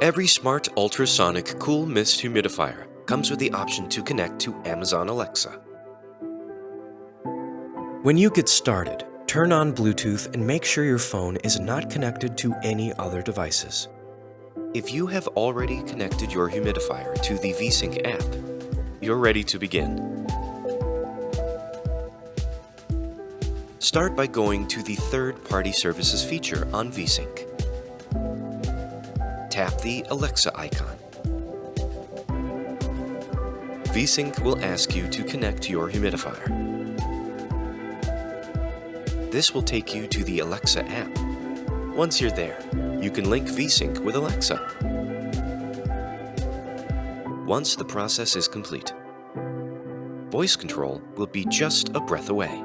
Every smart ultrasonic cool mist humidifier comes with the option to connect to Amazon Alexa. When you get started, turn on Bluetooth and make sure your phone is not connected to any other devices. If you have already connected your humidifier to the VeSync app, you're ready to begin. Start by going to the Third-Party Services feature on VeSync. Tap the Alexa icon. VeSync will ask you to connect your humidifier. This will take you to the Alexa app. Once you're there, you can link VeSync with Alexa. Once the process is complete, voice control will be just a breath away.